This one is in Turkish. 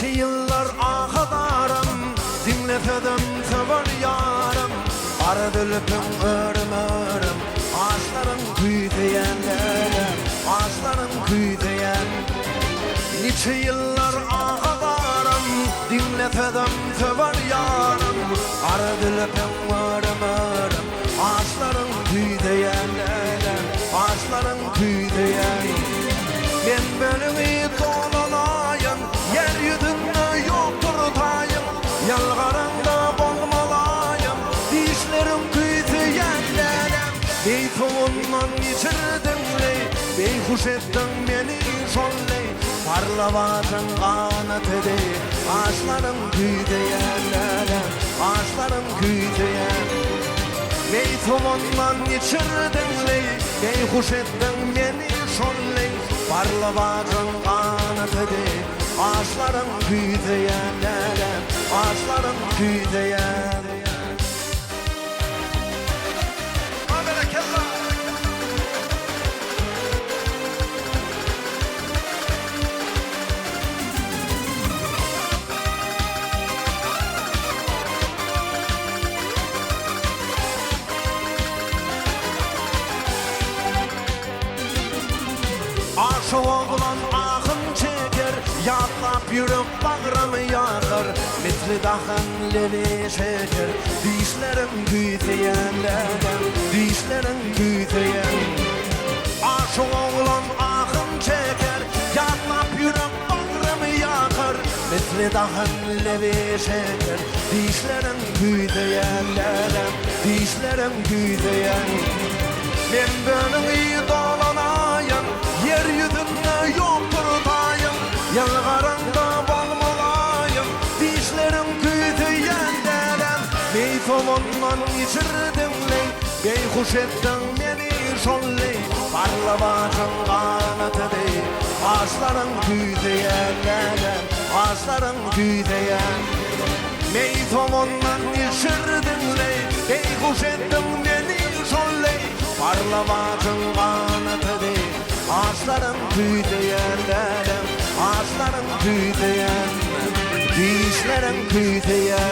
Nice yıllar ağlarım, dinletedem sever yarım. Aradılıpım örüm örüm, ağaçların küydeyenlerim, ağaçların küydeyen. Nice yıllar ağlarım, dinletedem sever yarım. Aradılıpım örüm örüm, ağaçların küydeyenlerim, ağaçların küydeyen. Ben bölümü dolanayım, yeryüzünde yoktur tayım. Yalgaranda bolmalayım, dişlerim küyteyenlerim. Beytuğundan geçirdin ley, beyhuş ettin beni şolley. Parlavadın kanatı dey, ağaçların küyteyenlerim, ağaçların küyteyen. Beytuğundan geçirdin ley, beyhuş ettin beni şolley. Parlavadın kanatı dey, ağaçların küyteyenlerim, ağaçların küyteyen. Aşık oğlan ahın çeker, yatlap yürüp bağrımı yakar. Mitli dağın levi şeker, dişlerim küyteyenlerden, dişlerim küyteyen. Aşık oğlan ahın çeker, yatlap yürüp bağrımı yakar. Mitli dağın levi şeker, dişlerim küyteyenlerden, dişlerim küyteyen. Ben bölümü dolanayım, yeryüzünde yoktur tayım. Yalgaranda bolmalayım, dişlerim küyteyenlerim. Beytuğundan geçirdin ley, beyhuş ettin beni şolley. Parlavadın kanatı dey, ağaçların küyteyenlerim, ağaçların küyteyen. Beytuğundan geçirdin ley, beyhuş ettin beni şolley. Parlavadın kanatı dey, ağaçların küyteyenlerim, ağaçların küyteyen, dişlerin küyteyen.